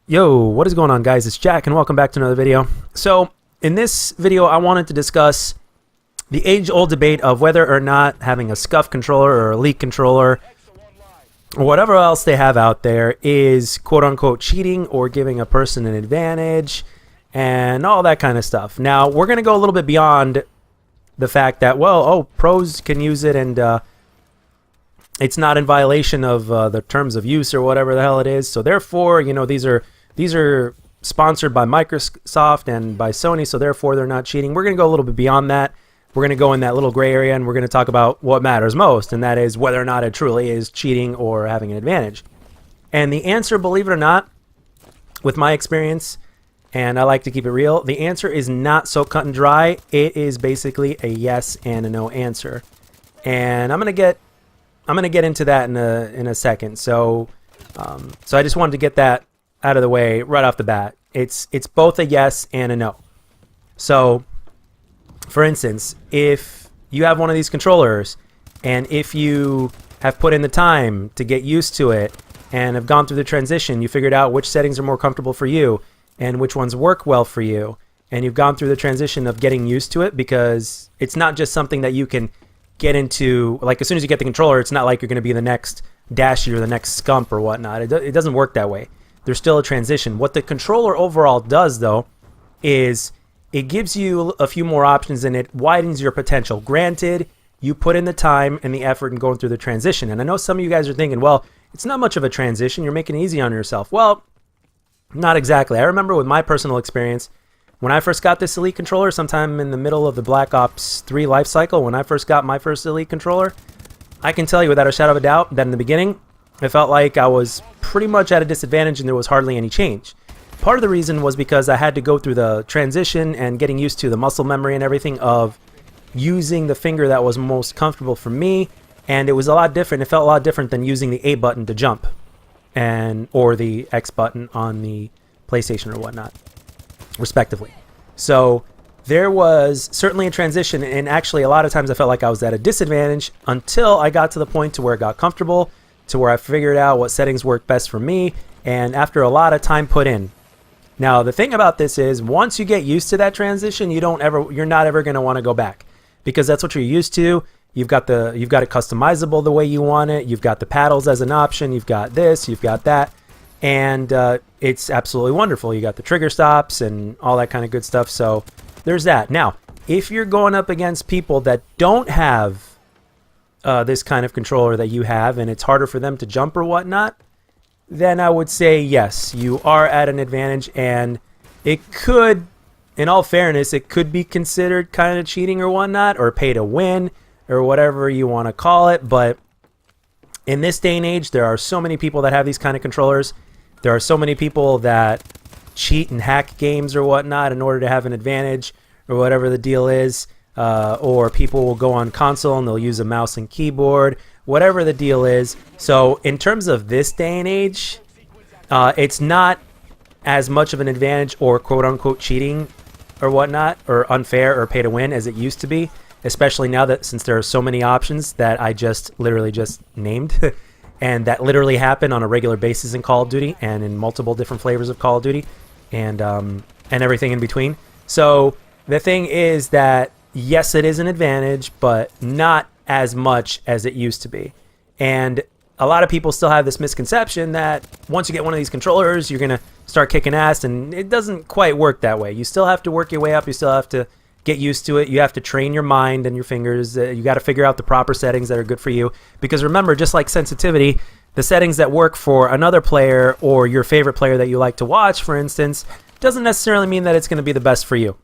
Yo, what is going on, guys? It's Jack and welcome back to another video. So in this video I wanted to discuss the age-old debate of whether or not having a Scuf controller or Elite controller or whatever else they have out there is quote-unquote cheating or giving a person an advantage and all that kind of stuff. Now we're going to go a little bit beyond the fact that, well, pros can use it and it's not in violation of the terms of use or whatever the hell it is. So therefore, you know, these are sponsored by Microsoft and by Sony, so therefore they're not cheating. We're going to go a little bit beyond that. We're going to go in that little gray area and we're going to talk about what matters most, and that is whether or not it truly is cheating or having an advantage. And the answer, believe it or not, with my experience, and I like to keep it real, the answer is not so cut and dry. It is basically a yes and a no answer. And I'm going to get into that in a second. So I just wanted to get that out of the way right off the bat. It's both a yes and a no. So, for instance, if you have one of these controllers, and if you have put in the time to get used to it and have gone through the transition, you figured out which settings are more comfortable for you and which ones work well for you, and you've gone through the transition of getting used to it, because it's not just something that you can get into, like, as soon as you get the controller, it's not like you're going to be the next Dashy or the next Scump or whatnot. It doesn't work that way. There's still a transition. What the controller overall does, though, is it gives you a few more options and it widens your potential. Granted, you put in the time and the effort in going through the transition. And I know some of you guys are thinking, well, it's not much of a transition. You're making it easy on yourself. Well, not exactly. I remember with my personal experience, when I first got this Elite controller, sometime in the middle of the Black Ops 3 life cycle, when I first got my first Elite controller, I can tell you without a shadow of a doubt that in the beginning, I felt like I was pretty much at a disadvantage and there was hardly any change. Part of the reason was because I had to go through the transition and getting used to the muscle memory and everything of using the finger that was most comfortable for me, and it was a lot different. It felt a lot different than using the A button to jump or the X button on the PlayStation or whatnot, respectively. So there was certainly a transition, and actually a lot of times I felt like I was at a disadvantage until I got to the point to where it got comfortable, to where I figured out what settings worked best for me, and after a lot of time put in. Now the thing about this is, once you get used to that transition, you're not ever going to want to go back, because that's what you're used to. You've got it customizable the way you want it. You've got the paddles as an option. You've got this, you've got that. And it's absolutely wonderful. You got the trigger stops and all that kind of good stuff. So there's that. Now, if you're going up against people that don't have this kind of controller that you have, and it's harder for them to jump or whatnot, then I would say yes, you are at an advantage, and it could, in all fairness, it could be considered kind of cheating or whatnot, or pay to win, or whatever you want to call it. But in this day and age, there are so many people that have these kind of controllers. There are so many people that cheat and hack games or whatnot in order to have an advantage or whatever the deal is. Or people will go on console and they'll use a mouse and keyboard, whatever the deal is. So in terms of this day and age, it's not as much of an advantage or quote-unquote cheating or whatnot, or unfair or pay to win as it used to be, especially now that since there are so many options that I literally just named and that literally happen on a regular basis in Call of Duty and in multiple different flavors of Call of Duty and everything in between. So the thing is that, yes, it is an advantage, but not as much as it used to be. And a lot of people still have this misconception that once you get one of these controllers, you're going to start kicking ass, and it doesn't quite work that way. You still have to work your way up. You still have to get used to it. You have to train your mind and your fingers. You got to figure out the proper settings that are good for you. Because remember, just like sensitivity, the settings that work for another player or your favorite player that you like to watch, for instance, doesn't necessarily mean that it's going to be the best for you.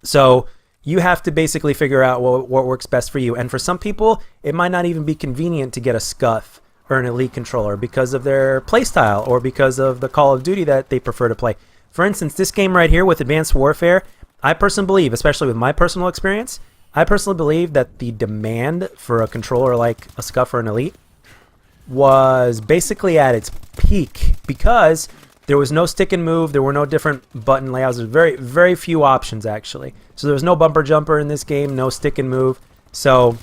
So you have to basically figure out what works best for you. And for some people, it might not even be convenient to get a Scuf or an Elite controller because of their playstyle or because of the Call of Duty that they prefer to play. For instance, this game right here with Advanced Warfare, I personally believe, especially with my personal experience, I personally believe that the demand for a controller like a Scuf or an Elite was basically at its peak, because there was no stick and move. There were no different button layouts. There's very, very few options, actually. So there was no bumper jumper in this game, no stick and move. So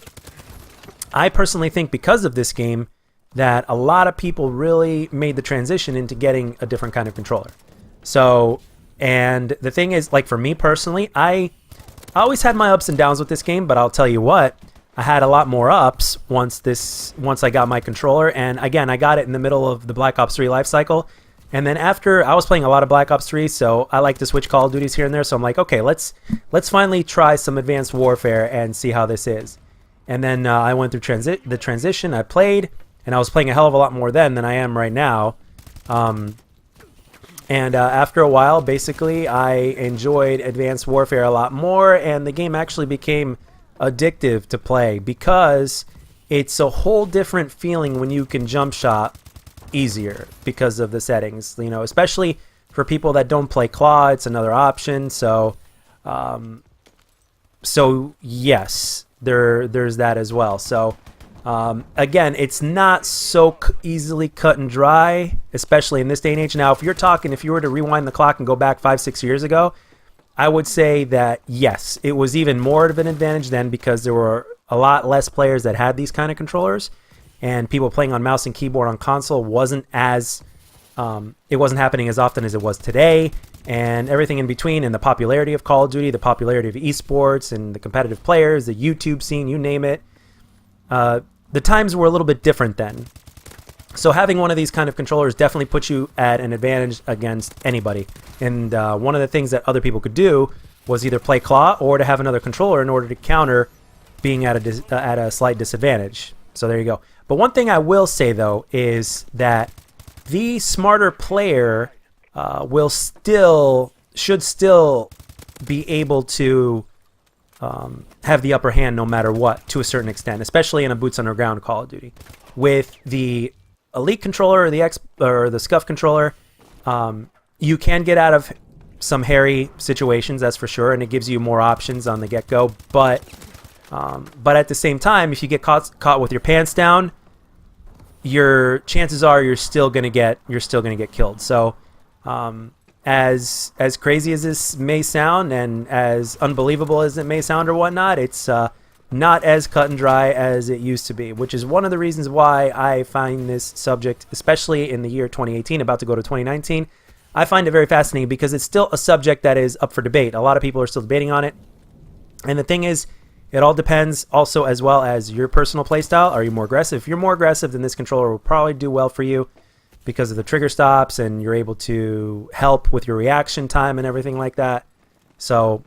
I personally think because of this game, that a lot of people really made the transition into getting a different kind of controller. So, and the thing is, like for me personally, I always had my ups and downs with this game, but I'll tell you what, I had a lot more ups once I got my controller. And again, I got it in the middle of the Black Ops 3 life cycle. And then after, I was playing a lot of Black Ops 3, so I like to switch Call of Duties here and there. So I'm like, okay, let's finally try some Advanced Warfare and see how this is. And then I went through the transition. I played, and I was playing a hell of a lot more then than I am right now. And after a while, basically, I enjoyed Advanced Warfare a lot more, and the game actually became addictive to play because it's a whole different feeling when you can jump shot easier because of the settings. You know, especially for people that don't play Claw, it's another option. So, yes, there's that as well. So. Again, it's not so easily cut and dry, especially in this day and age. Now, if you were to rewind the clock and go back 5-6 years ago, I would say that yes, it was even more of an advantage then because there were a lot less players that had these kind of controllers, and people playing on mouse and keyboard on console wasn't happening as often as it was today, and everything in between, and the popularity of Call of Duty, the popularity of esports, and the competitive players, the YouTube scene, you name it. The times were a little bit different then. So having one of these kind of controllers definitely puts you at an advantage against anybody. And one of the things that other people could do was either play Claw or to have another controller in order to counter being at a slight disadvantage. So there you go. But one thing I will say, though, is that the smarter player should still be able to have the upper hand no matter what, to a certain extent, especially in a Boots Underground Call of Duty. With the Elite controller or the Scuf controller, you can get out of some hairy situations, that's for sure, and it gives you more options on the get-go. But at the same time, if you get caught with your pants down, your chances are you're still gonna get killed. So. As crazy as this may sound and as unbelievable as it may sound or whatnot, it's not as cut and dry as it used to be, which is one of the reasons why I find this subject, especially in the year 2018, about to go to 2019, I find it very fascinating because it's still a subject that is up for debate. A lot of people are still debating on it. And the thing is, it all depends also as well as your personal playstyle. Are you more aggressive? If you're more aggressive, then this controller will probably do well for you, because of the trigger stops, and you're able to help with your reaction time and everything like that. So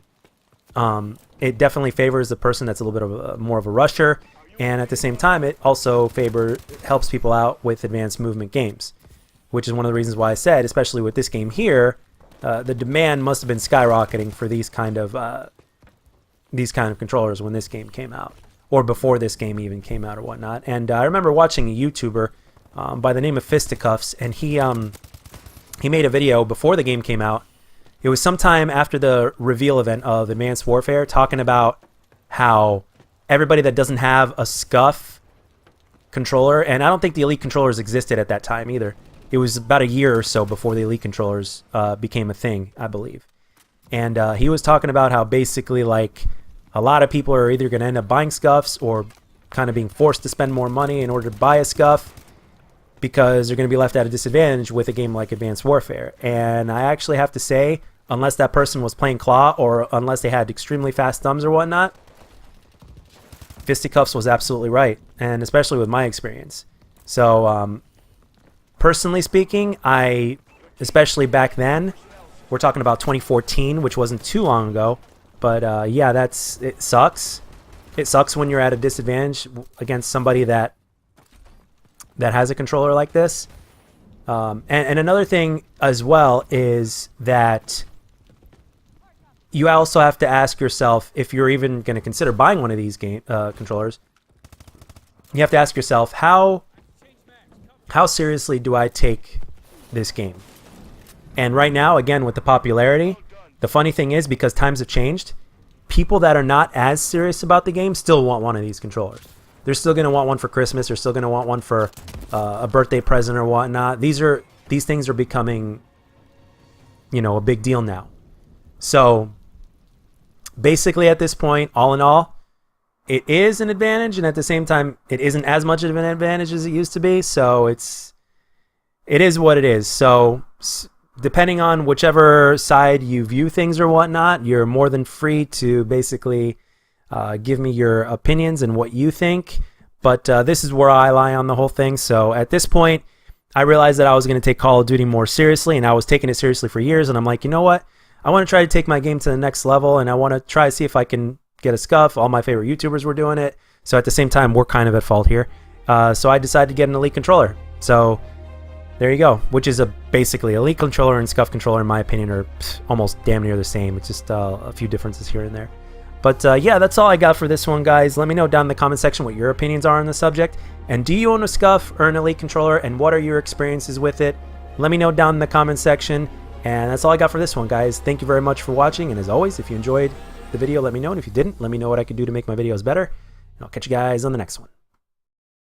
it definitely favors the person that's a little bit more of a rusher, and at the same time it also helps people out with advanced movement games, which is one of the reasons why I said, especially with this game here, the demand must have been skyrocketing for these kind of controllers when this game came out, or before this game even came out or whatnot. And I remember watching a YouTuber by the name of Fisticuffs, and he made a video before the game came out. It was sometime after the reveal event of Advanced Warfare, talking about how everybody that doesn't have a Scuf controller, and I don't think the Elite controllers existed at that time either. It was about a year or so before the Elite controllers became a thing, I believe. And he was talking about how basically, like, a lot of people are either going to end up buying Scufs or kind of being forced to spend more money in order to buy a Scuf, because they're going to be left at a disadvantage with a game like Advanced Warfare. And I actually have to say, unless that person was playing Claw or unless they had extremely fast thumbs or whatnot, Fisticuffs was absolutely right, and especially with my experience. So, personally speaking, especially back then, we're talking about 2014, which wasn't too long ago, but yeah, it sucks. It sucks when you're at a disadvantage against somebody that has a controller like this. And another thing as well is that you also have to ask yourself, if you're even going to consider buying one of these controllers, you have to ask yourself, how seriously do I take this game? And right now, again, with the popularity, the funny thing is, because times have changed, people that are not as serious about the game still want one of these controllers. They're still going to want one for Christmas. They're still going to want one for a birthday present or whatnot. These things are becoming, a big deal now. So basically, at this point, all in all, it is an advantage, and at the same time, it isn't as much of an advantage as it used to be. So it is what it is. So depending on whichever side you view things or whatnot, you're more than free to basically give me your opinions and what you think. But this is where I lie on the whole thing. So at this point, I realized that I was going to take Call of Duty more seriously, and I was taking it seriously for years. And I'm like, you know what? I want to try to take my game to the next level, and I want to try to see if I can get a Scuf. All my favorite YouTubers were doing it. So at the same time, we're kind of at fault here. So I decided to get an Elite controller. So there you go, which is basically Elite controller and Scuf controller, in my opinion, are almost damn near the same. It's just a few differences here and there. But yeah, that's all I got for this one, guys. Let me know down in the comment section what your opinions are on the subject. And do you own a Scuf or an Elite controller, and what are your experiences with it? Let me know down in the comment section. And that's all I got for this one, guys. Thank you very much for watching. And as always, if you enjoyed the video, let me know. And if you didn't, let me know what I could do to make my videos better. And I'll catch you guys on the next one.